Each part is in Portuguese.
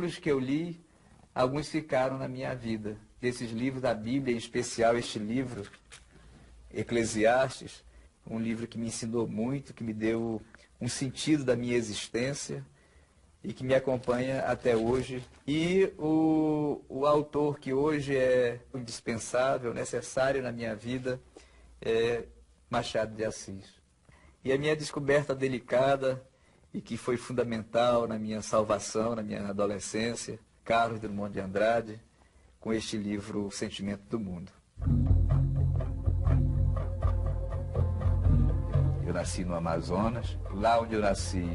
livros que eu li, alguns ficaram na minha vida. Desses livros da Bíblia, em especial este livro, Eclesiastes, um livro que me ensinou muito, que me deu um sentido da minha existência e que me acompanha até hoje. E o autor que hoje é indispensável, necessário na minha vida, é Machado de Assis. E a minha descoberta delicada e que foi fundamental na minha salvação, na minha adolescência, Carlos Drummond de Andrade, com este livro, O Sentimento do Mundo. Eu nasci no Amazonas. Lá onde eu nasci,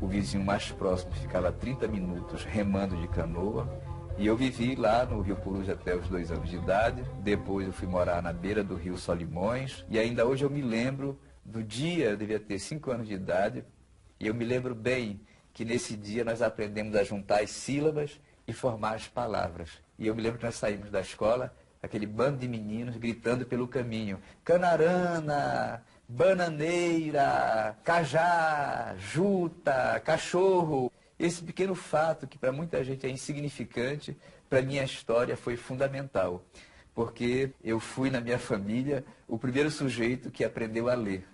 o vizinho mais próximo ficava a 30 minutos remando de canoa. E eu vivi lá no Rio Purus até os 2 anos de idade. Depois eu fui morar na beira do Rio Solimões. E ainda hoje eu me lembro do dia, eu devia ter 5 anos de idade, e eu me lembro bem que nesse dia nós aprendemos a juntar as sílabas e formar as palavras. E eu me lembro que nós saímos da escola, aquele bando de meninos gritando pelo caminho: canarana, bananeira, cajá, juta, cachorro. Esse pequeno fato, que para muita gente é insignificante, para a minha história foi fundamental, porque eu fui, na minha família, o primeiro sujeito que aprendeu a ler.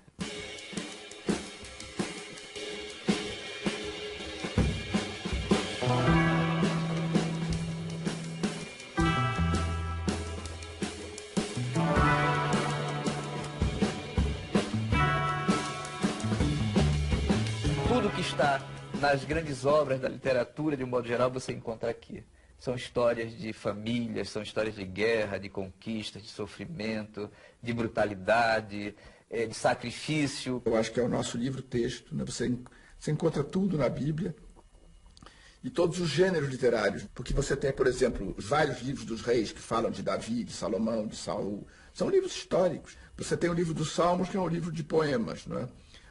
Tudo que está nas grandes obras da literatura, de um modo geral, você encontra aqui. São histórias de famílias, são histórias de guerra, de conquista, de sofrimento, de brutalidade, de sacrifício. Eu acho que é o nosso livro-texto, né? Você encontra tudo na Bíblia e todos os gêneros literários. Porque você tem, por exemplo, vários livros dos reis que falam de Davi, de Salomão, de Saul. São livros históricos. Você tem o livro dos Salmos, que é um livro de poemas, não é?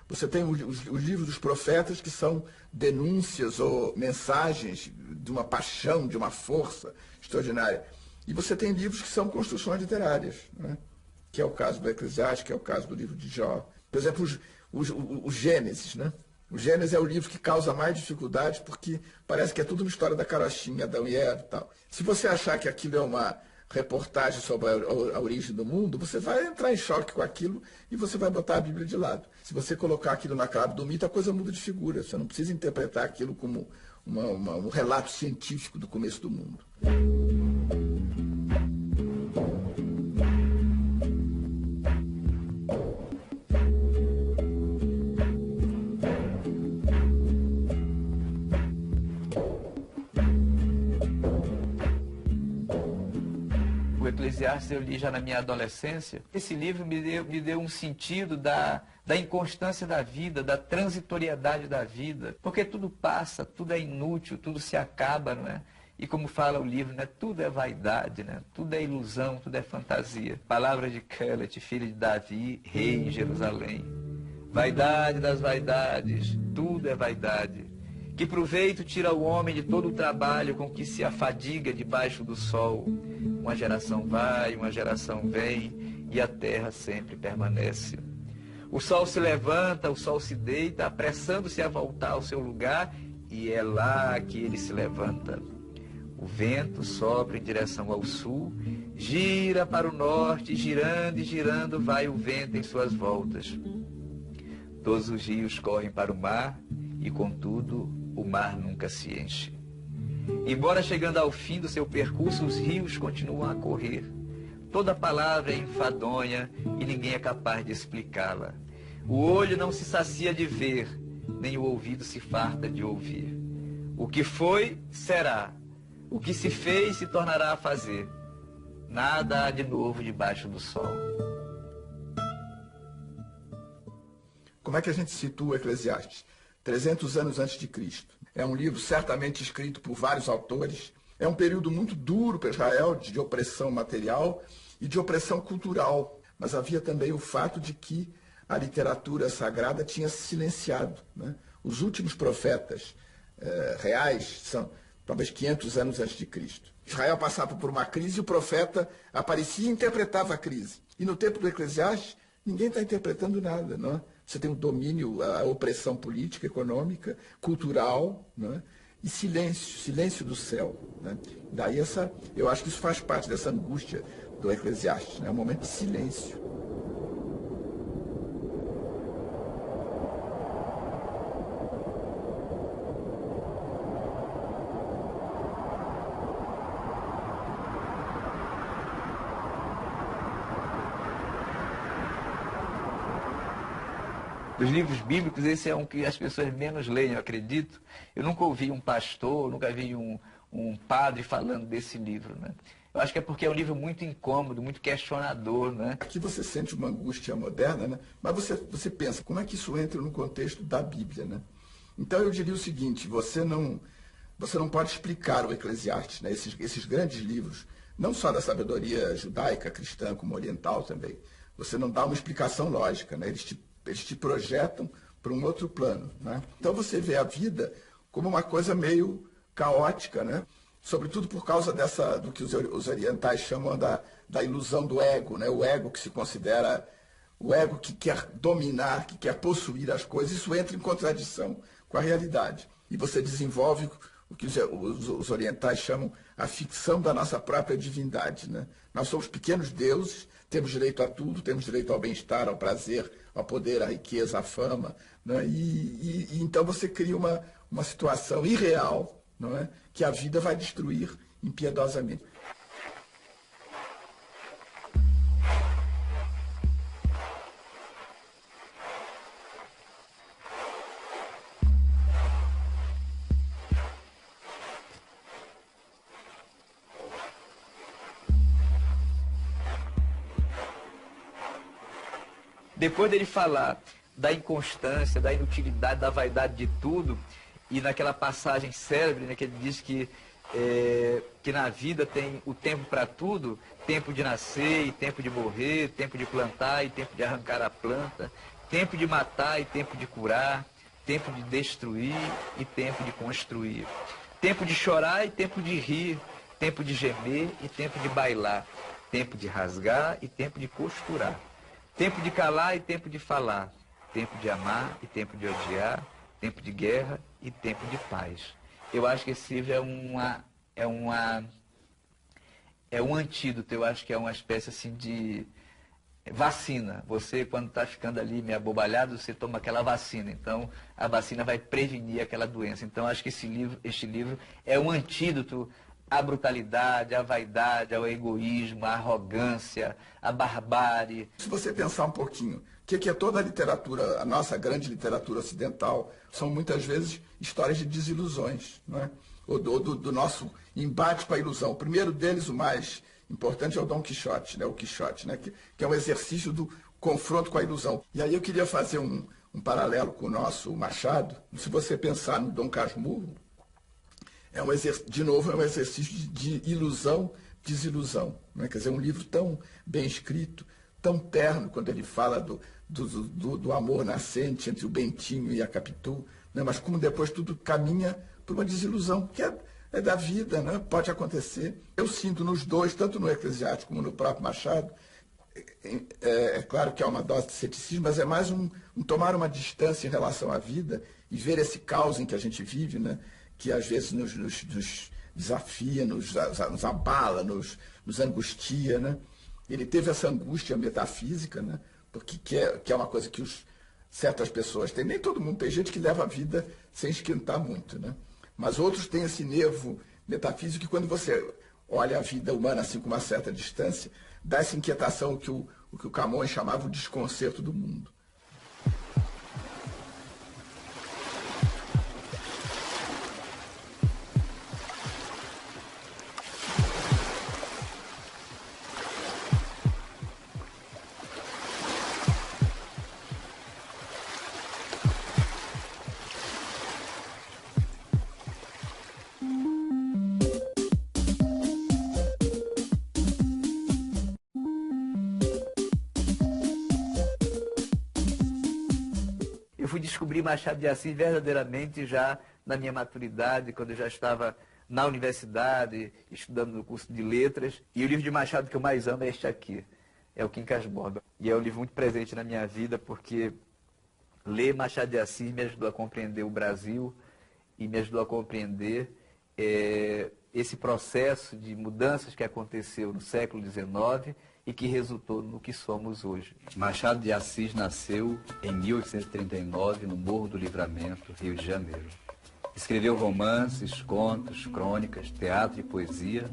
Você tem os livros dos profetas, que são denúncias ou mensagens de uma paixão, de uma força extraordinária. E você tem livros que são construções literárias, né? Que é o caso do Eclesiastes, que é o caso do livro de Jó. Por exemplo, o Gênesis, né? O Gênesis é o livro que causa mais dificuldades, porque parece que é tudo uma história da carochinha, Adão e Eva e tal. Se você achar que aquilo é uma reportagem sobre a origem do mundo, você vai entrar em choque com aquilo e você vai botar a Bíblia de lado. Se você colocar aquilo na clave do mito, a coisa muda de figura. Você não precisa interpretar aquilo como um relato científico do começo do mundo. Eclesiastes eu li já na minha adolescência. Esse livro me deu um sentido da inconstância da vida, da transitoriedade da vida, porque tudo passa, tudo é inútil, tudo se acaba, não é? E como fala o livro, né, tudo é vaidade, né? Tudo é ilusão, tudo é fantasia. Palavras de Kelet, filho de Davi, rei em Jerusalém. Vaidade das vaidades, tudo é vaidade. Que proveito tira o homem de todo o trabalho com que se afadiga debaixo do sol. Uma geração vai, uma geração vem, e a terra sempre permanece. O sol se levanta, o sol se deita, apressando-se a voltar ao seu lugar, e é lá que ele se levanta. O vento sopra em direção ao sul, gira para o norte, girando e girando vai o vento em suas voltas. Todos os rios correm para o mar, e contudo o mar nunca se enche. Embora chegando ao fim do seu percurso, os rios continuam a correr. Toda palavra é enfadonha e ninguém é capaz de explicá-la. O olho não se sacia de ver, nem o ouvido se farta de ouvir. O que foi, será. O que se fez, se tornará a fazer. Nada há de novo debaixo do sol. Como é que a gente situa Eclesiastes? 300 anos antes de Cristo. É um livro certamente escrito por vários autores. É um período muito duro para Israel, de opressão material e de opressão cultural. Mas havia também o fato de que a literatura sagrada tinha se silenciado, né? Os últimos profetas reais são talvez 500 anos antes de Cristo. Israel passava por uma crise e o profeta aparecia e interpretava a crise. E no tempo do Eclesiastes, ninguém está interpretando nada, não é? Você tem o domínio, a opressão política, econômica, cultural, não é? e silêncio, silêncio do céu. Né? Daí eu acho que isso faz parte dessa angústia do Eclesiastes, né? Um momento de silêncio. Dos livros bíblicos, esse é um que as pessoas menos leem, eu acredito. Eu nunca ouvi um pastor, nunca vi um padre falando desse livro, né? Eu acho que é porque é um livro muito incômodo, muito questionador, né? Aqui você sente uma angústia moderna, né? Mas você pensa, como é que isso entra no contexto da Bíblia, né? Então eu diria o seguinte, você não pode explicar o Eclesiastes, né? Esses grandes livros, não só da sabedoria judaica, cristã, como oriental também. Você não dá uma explicação lógica, né? Eles te projetam para um outro plano, né? Então você vê a vida como uma coisa meio caótica, né? Sobretudo por causa do que os orientais chamam da ilusão do ego, né? O ego que se considera, o ego que quer dominar, que quer possuir as coisas, isso entra em contradição com a realidade. E você desenvolve o que os orientais chamam a ficção da nossa própria divindade, né? Nós somos pequenos deuses, temos direito a tudo, temos direito ao bem-estar, ao prazer, ao poder, à riqueza, à fama, né? E então você cria uma situação irreal, não é? Que a vida vai destruir impiedosamente. Depois dele falar da inconstância, da inutilidade, da vaidade de tudo, e naquela passagem célebre, né, que ele diz que na vida tem o tempo para tudo, tempo de nascer e tempo de morrer, tempo de plantar e tempo de arrancar a planta, tempo de matar e tempo de curar, tempo de destruir e tempo de construir, tempo de chorar e tempo de rir, tempo de gemer e tempo de bailar, tempo de rasgar e tempo de costurar, tempo de calar e tempo de falar, tempo de amar e tempo de odiar, tempo de guerra e tempo de paz. Eu acho que esse livro é um antídoto, eu acho que é uma espécie assim de vacina. Você, quando está ficando ali meio abobalhado, você toma aquela vacina. Então, a vacina vai prevenir aquela doença. Então, acho que este livro é um antídoto à brutalidade, à vaidade, ao egoísmo, à arrogância, à barbárie. Se você pensar um pouquinho, o que é toda a literatura, a nossa grande literatura ocidental, são muitas vezes histórias de desilusões, não é? Do nosso embate com a ilusão. O primeiro deles, o mais importante, é o Dom Quixote, né? O Quixote, né? Que é um exercício do confronto com a ilusão. E aí eu queria fazer um paralelo com o nosso Machado. Se você pensar no Dom Casmurro, de novo, é um exercício de ilusão, desilusão. Né? Quer dizer, um livro tão bem escrito, tão terno, quando ele fala do amor nascente entre o Bentinho e a Capitu, né? Mas como depois tudo caminha para uma desilusão, que é da vida, né? Pode acontecer. Eu sinto nos dois, tanto no Eclesiástico como no próprio Machado, é claro que há uma dose de ceticismo, mas é mais um tomar uma distância em relação à vida e ver esse caos em que a gente vive, né? Que às vezes nos desafia, nos abala, nos angustia, né? Ele teve essa angústia metafísica, né? Porque que é uma coisa que certas pessoas têm. Nem todo mundo, tem gente que leva a vida sem esquentar muito, né? Mas outros têm esse nervo metafísico que quando você olha a vida humana assim com uma certa distância, dá essa inquietação que o Camões chamava o desconcerto do mundo. Eu fui descobrir Machado de Assis verdadeiramente já na minha maturidade, quando eu já estava na universidade, estudando no curso de letras. E o livro de Machado que eu mais amo é este aqui, é o Quincas Borba. E é um livro muito presente na minha vida, porque ler Machado de Assis me ajudou a compreender o Brasil e me ajudou a compreender esse processo de mudanças que aconteceu no século XIX e que resultou no que somos hoje. Machado de Assis nasceu em 1839 no Morro do Livramento, Rio de Janeiro. Escreveu romances, contos, crônicas, teatro e poesia,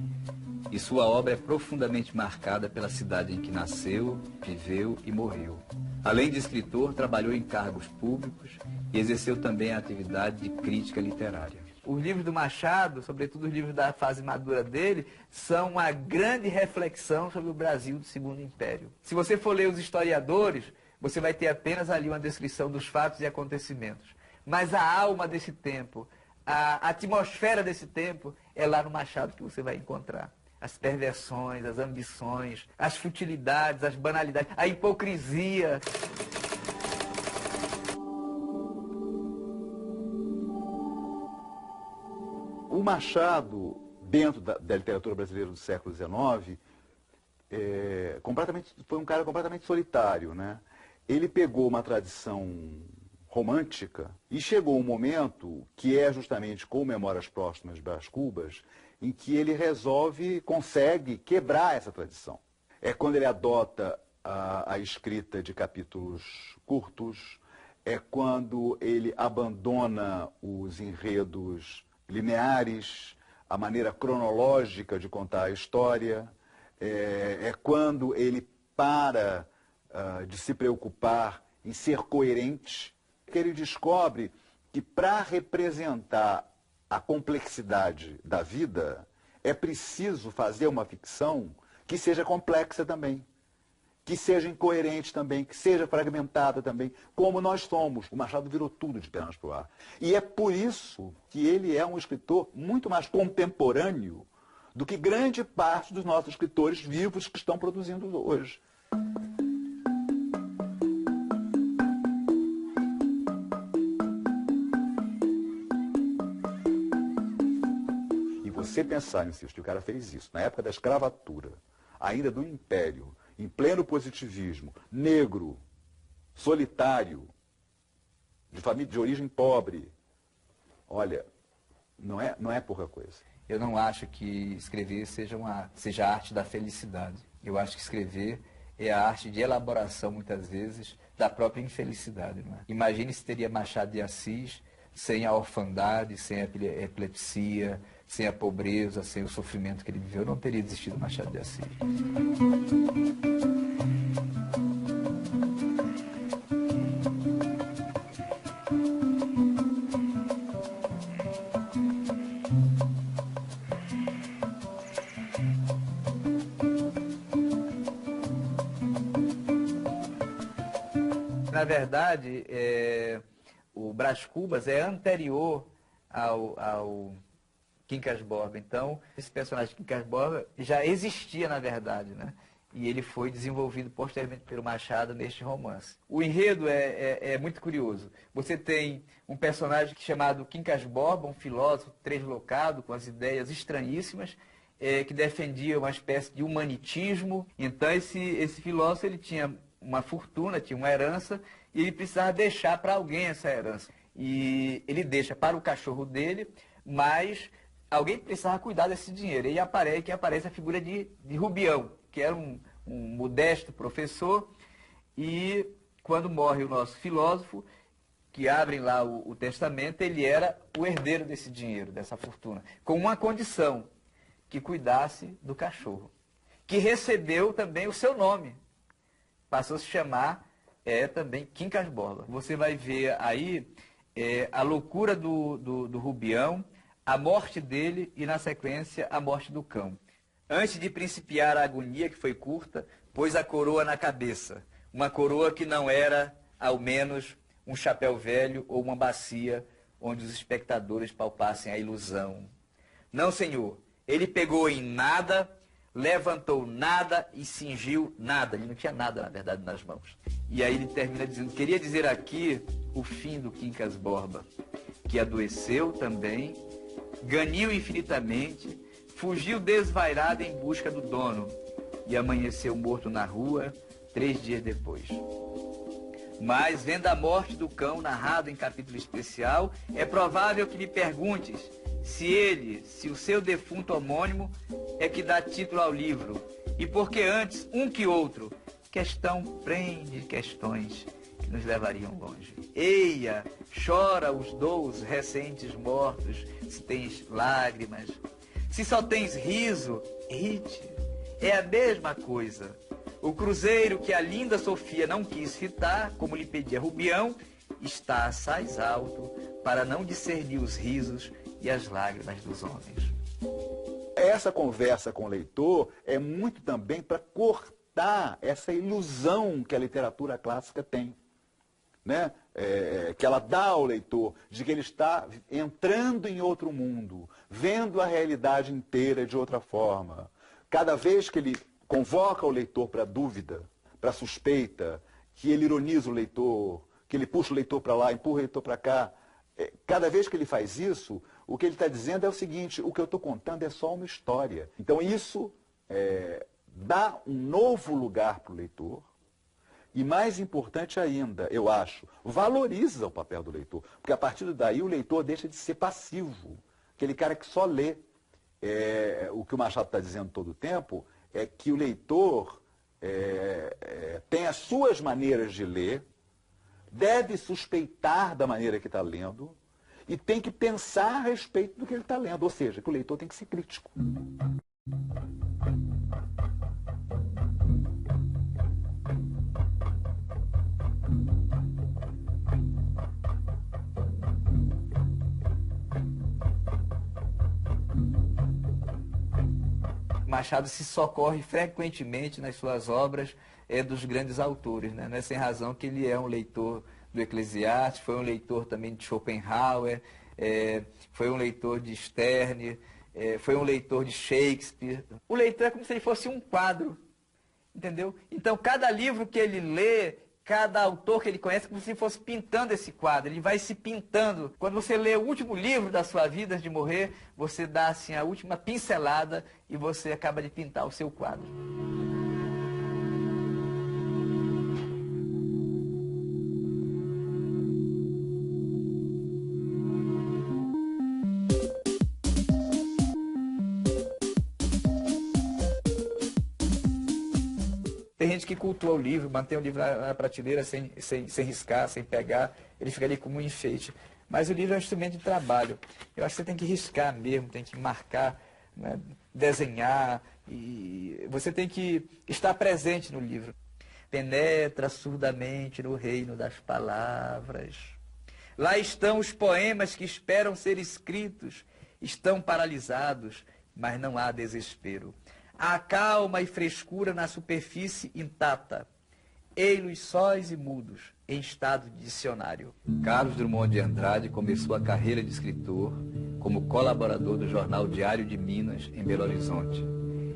e sua obra é profundamente marcada pela cidade em que nasceu, viveu e morreu. Além de escritor, trabalhou em cargos públicos e exerceu também a atividade de crítica literária. Os livros do Machado, sobretudo os livros da fase madura dele, são uma grande reflexão sobre o Brasil do Segundo Império. Se você for ler os historiadores, você vai ter apenas ali uma descrição dos fatos e acontecimentos. Mas a alma desse tempo, a atmosfera desse tempo, é lá no Machado que você vai encontrar. As perversões, as ambições, as futilidades, as banalidades, a hipocrisia. O Machado, dentro da literatura brasileira do século XIX, foi um cara completamente solitário, né? Ele pegou uma tradição romântica e chegou um momento, que é justamente com Memórias Póstumas de Brás Cubas, em que ele consegue quebrar essa tradição. É quando ele adota a escrita de capítulos curtos, é quando ele abandona os enredos lineares, a maneira cronológica de contar a história, é quando ele para de se preocupar em ser coerente, que ele descobre que para representar a complexidade da vida é preciso fazer uma ficção que seja complexa também, que seja incoerente também, que seja fragmentada também, como nós somos. O Machado virou tudo de pernas para o ar. E é por isso que ele é um escritor muito mais contemporâneo do que grande parte dos nossos escritores vivos que estão produzindo hoje. E você pensar, insisto, que o cara fez isso na época da escravatura, ainda do Império, em pleno positivismo, negro, solitário, de família de origem pobre. Olha, não é pouca coisa. Eu não acho que escrever seja a arte da felicidade. Eu acho que escrever é a arte de elaboração, muitas vezes, da própria infelicidade. Não é? Imagine se teria Machado de Assis sem a orfandade, sem a epilepsia, sem a pobreza, sem o sofrimento que ele viveu. Não teria existido Machado de Assis. Na verdade, o Brás Cubas é anterior ao Quincas Borba. Então, esse personagem de Quincas Borba já existia, na verdade, né? E ele foi desenvolvido posteriormente pelo Machado neste romance. O enredo é muito curioso. Você tem um personagem chamado Quincas Borba, um filósofo translocado, com as ideias estranhíssimas, que defendia uma espécie de humanitismo. Então, esse filósofo ele tinha uma fortuna, tinha uma herança, e ele precisava deixar para alguém essa herança. E ele deixa para o cachorro dele, mas alguém precisava cuidar desse dinheiro. E aparece a figura de Rubião, que era um modesto professor, e quando morre o nosso filósofo, que abrem lá o testamento, ele era o herdeiro desse dinheiro, dessa fortuna, com uma condição, que cuidasse do cachorro, que recebeu também o seu nome. Passou a se chamar também Quincas Borba. Você vai ver aí a loucura do Rubião, a morte dele e, na sequência, a morte do cão. Antes de principiar a agonia, que foi curta, pôs a coroa na cabeça. Uma coroa que não era, ao menos, um chapéu velho ou uma bacia onde os espectadores palpassem a ilusão. Não, senhor. Ele pegou em nada, levantou nada e cingiu nada. Ele não tinha nada, na verdade, nas mãos. E aí ele termina dizendo, queria dizer aqui o fim do Quincas Borba, que adoeceu também, ganhou infinitamente, fugiu desvairado em busca do dono e amanheceu morto na rua 3 dias depois. Mas, vendo a morte do cão narrado em capítulo especial, é provável que lhe perguntes se o seu defunto homônimo é que dá título ao livro, e porque antes, um que outro, questão prende questões que nos levariam longe. Eia, chora os dous recentes mortos, se tens lágrimas. Se só tens riso, rite. É a mesma coisa. O cruzeiro que a linda Sofia não quis fitar, como lhe pedia Rubião, está assaz alto para não discernir os risos e as lágrimas dos homens. Essa conversa com o leitor é muito também para cortar essa ilusão que a literatura clássica tem, né? Que ela dá ao leitor, de que ele está entrando em outro mundo, vendo a realidade inteira de outra forma. Cada vez que ele convoca o leitor para dúvida, para suspeita, que ele ironiza o leitor, que ele puxa o leitor para lá, empurra o leitor para cá, cada vez que ele faz isso, o que ele está dizendo é o seguinte: o que eu estou contando é só uma história. Então isso dá um novo lugar para o leitor e, mais importante ainda, eu acho, valoriza o papel do leitor. Porque a partir daí o leitor deixa de ser passivo, aquele cara que só lê. O que o Machado está dizendo todo o tempo é que o leitor tem as suas maneiras de ler, deve suspeitar da maneira que está lendo e tem que pensar a respeito do que ele está lendo. Ou seja, que o leitor tem que ser crítico. Machado se socorre frequentemente nas suas obras dos grandes autores, né? Não é sem razão que ele é um leitor do Eclesiastes, foi um leitor também de Schopenhauer, foi um leitor de Sterne, foi um leitor de Shakespeare. O leitor é como se ele fosse um quadro, entendeu? Então, cada livro que ele lê, cada autor que ele conhece, é como se fosse pintando esse quadro, ele vai se pintando. Quando você lê o último livro da sua vida, antes de morrer, você dá assim a última pincelada e você acaba de pintar o seu quadro. Tem gente que cultua o livro, mantém o livro na prateleira sem riscar, sem pegar, ele fica ali como um enfeite. Mas o livro é um instrumento de trabalho. Eu acho que você tem que riscar mesmo, tem que marcar, né, desenhar, e você tem que estar presente no livro. Penetra surdamente no reino das palavras. Lá estão os poemas que esperam ser escritos, estão paralisados, mas não há desespero. Há calma e frescura na superfície intacta. Ei-los sós e mudos, em estado de dicionário. Carlos Drummond de Andrade começou a carreira de escritor como colaborador do jornal Diário de Minas, em Belo Horizonte.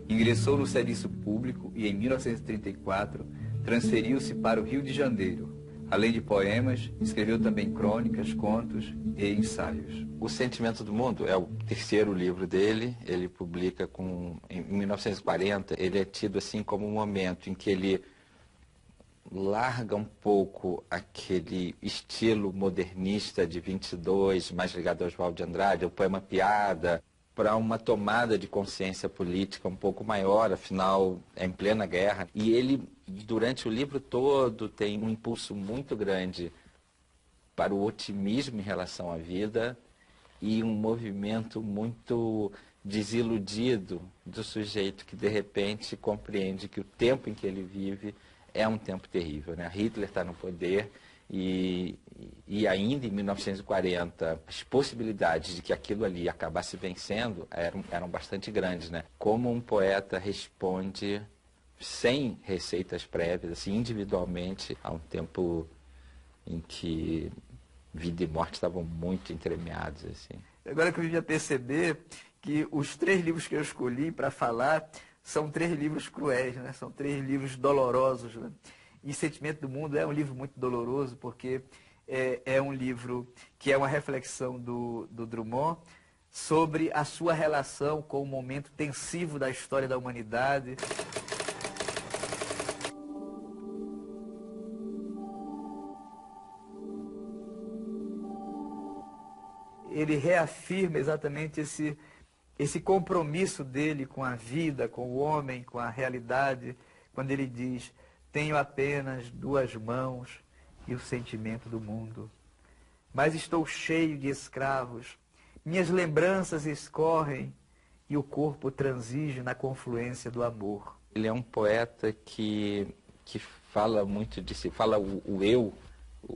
Ingressou no serviço público e, em 1934, transferiu-se para o Rio de Janeiro. Além de poemas, escreveu também crônicas, contos e ensaios. O Sentimento do Mundo é o terceiro livro dele. Ele publica em 1940. Ele é tido assim como um momento em que ele larga um pouco aquele estilo modernista de 22, mais ligado ao Oswald de Andrade, o poema piada, para uma tomada de consciência política um pouco maior, afinal é em plena guerra. E ele, durante o livro todo, tem um impulso muito grande para o otimismo em relação à vida e um movimento muito desiludido do sujeito que, de repente, compreende que o tempo em que ele vive é um tempo terrível, né? Hitler está no poder e ainda em 1940 as possibilidades de que aquilo ali acabasse vencendo eram bastante grandes, né? Como um poeta responde sem receitas prévias, assim, individualmente, a um tempo em que vida e morte estavam muito entremeados, assim. Agora que eu vim a perceber que os 3 livros que eu escolhi para falar são 3 livros cruéis, né? São 3 livros dolorosos, né? E Sentimento do Mundo é um livro muito doloroso, porque é um livro que é uma reflexão do Drummond sobre a sua relação com o momento tensivo da história da humanidade. ele reafirma exatamente esse compromisso dele com a vida, com o homem, com a realidade, quando ele diz: tenho apenas 2 mãos e o sentimento do mundo, mas estou cheio de escravos, minhas lembranças escorrem e o corpo transige na confluência do amor. Ele é um poeta que fala muito de si, fala o eu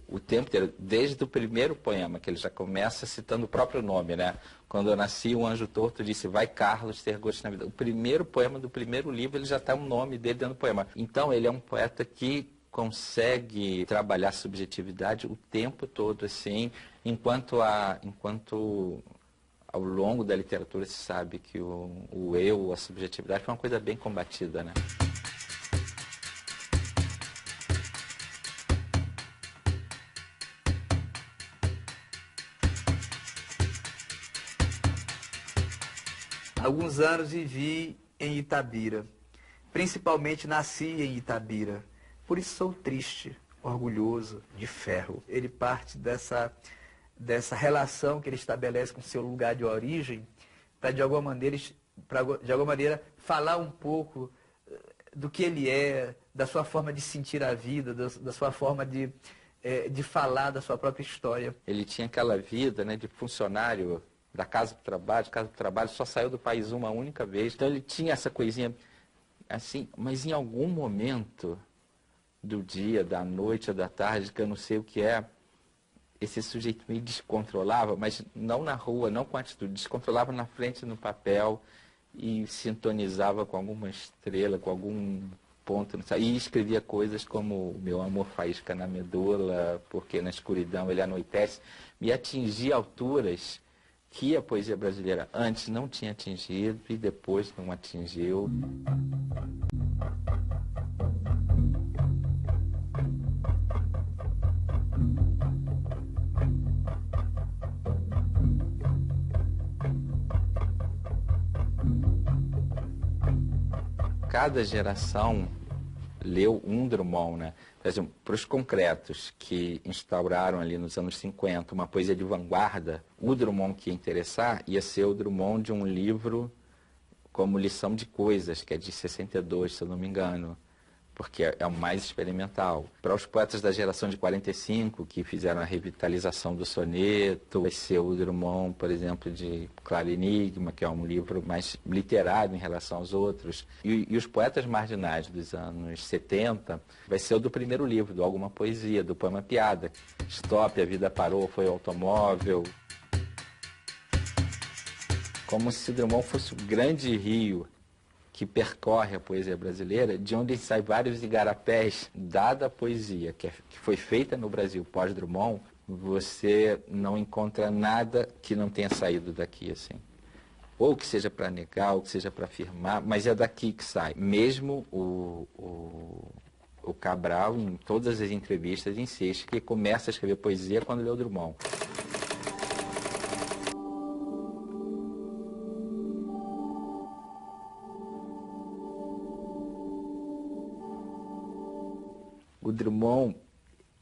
o tempo inteiro, desde o primeiro poema, que ele já começa citando o próprio nome, né? Quando eu nasci, um anjo torto disse: vai, Carlos, ter gosto na vida. O primeiro poema do primeiro livro, ele já está o nome dele dentro do poema. Então, ele é um poeta que consegue trabalhar a subjetividade o tempo todo, assim, enquanto ao longo da literatura se sabe que o eu, a subjetividade, foi uma coisa bem combatida, né? Há alguns anos vivi em Itabira, principalmente nasci em Itabira, por isso sou triste, orgulhoso, de ferro. Ele parte dessa relação que ele estabelece com seu lugar de origem, para de alguma maneira falar um pouco do que ele é, da sua forma de sentir a vida, da sua forma de falar da sua própria história. Ele tinha aquela vida, né, de funcionário da casa para o trabalho, só saiu do país uma única vez. Então ele tinha essa coisinha assim, mas em algum momento do dia, da noite ou da tarde, que eu não sei o que é, esse sujeito me descontrolava, mas não na rua, não com atitude, descontrolava na frente no papel e sintonizava com alguma estrela, com algum ponto, e escrevia coisas como: meu amor faísca na medula, porque na escuridão ele anoitece, me atingia alturas que a poesia brasileira antes não tinha atingido e depois não atingiu. Cada geração leu um Drummond, né? Por exemplo, para os concretos que instauraram ali nos anos 50 uma poesia de vanguarda, o Drummond que ia interessar ia ser o Drummond de um livro como Lição de Coisas, que é de 62, se eu não me engano, porque é o mais experimental. Para os poetas da geração de 45, que fizeram a revitalização do soneto, vai ser o Drummond, por exemplo, de Claro Enigma, que é um livro mais literário em relação aos outros. E os poetas marginais dos anos 70, vai ser o do primeiro livro, do Alguma Poesia, do poema Piada. Stop, a vida parou, foi o automóvel. Como se Drummond fosse o grande rio que percorre a poesia brasileira, de onde saem vários igarapés. Dada a poesia que foi feita no Brasil pós-Drummond, você não encontra nada que não tenha saído daqui, assim. Ou que seja para negar, ou que seja para afirmar, mas é daqui que sai. Mesmo o Cabral, em todas as entrevistas, insiste que começa a escrever poesia quando lê o Drummond. O Drummond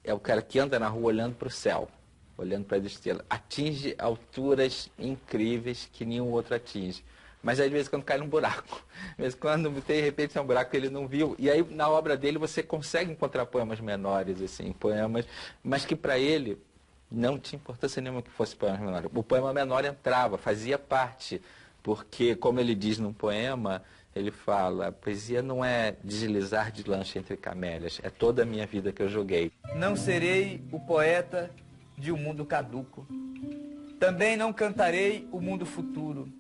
é o cara que anda na rua olhando para o céu, olhando para as estrelas. Atinge alturas incríveis que nenhum outro atinge. Mas às vezes quando cai num buraco. Às vezes quando de repente tem um buraco que ele não viu. E aí na obra dele você consegue encontrar poemas menores, assim, poemas, mas que para ele não tinha importância nenhuma que fosse poemas menores. O poema menor entrava, fazia parte. Porque, como ele diz num poema, ele fala: a poesia não é deslizar de lancha entre camélias, é toda a minha vida que eu joguei. Não serei o poeta de um mundo caduco. Também não cantarei o mundo futuro.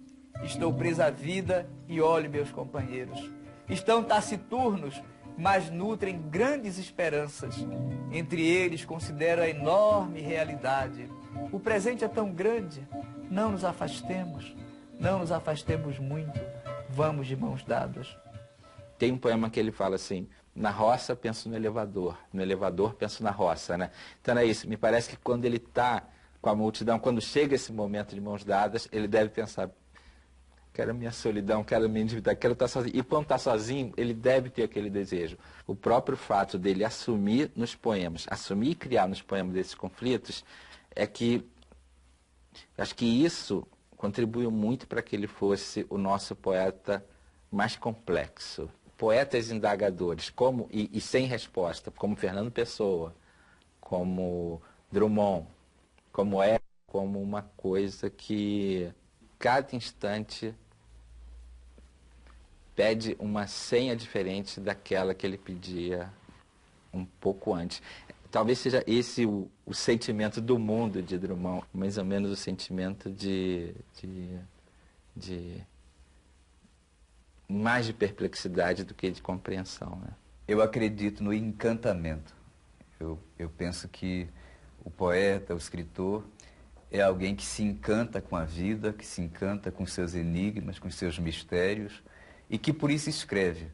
Estou preso à vida e olho meus companheiros. Estão taciturnos, mas nutrem grandes esperanças. Entre eles considero a enorme realidade. O presente é tão grande, não nos afastemos. Não nos afastemos muito. Vamos de mãos dadas. Tem um poema que ele fala assim: na roça penso no elevador penso na roça, né? Então é isso, me parece que quando ele está com a multidão, quando chega esse momento de mãos dadas, ele deve pensar: quero a minha solidão, quero a minha individualidade, quero estar sozinho. E quando está sozinho, ele deve ter aquele desejo. O próprio fato dele assumir nos poemas, assumir e criar nos poemas desses conflitos, é que Acho que isso contribuiu muito para que ele fosse o nosso poeta mais complexo. Poetas indagadores, como e sem resposta, como Fernando Pessoa, como Drummond, como uma coisa que cada instante pede uma senha diferente daquela que ele pedia um pouco antes. Talvez seja esse o sentimento do mundo de Drummond, mais ou menos o sentimento mais de perplexidade do que de compreensão, né? Eu acredito no encantamento. Eu penso que o poeta, o escritor, é alguém que se encanta com a vida, que se encanta com seus enigmas, com seus mistérios, e que por isso escreve,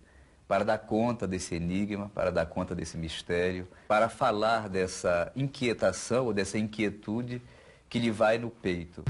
para dar conta desse enigma, para dar conta desse mistério, para falar dessa inquietação ou dessa inquietude que lhe vai no peito.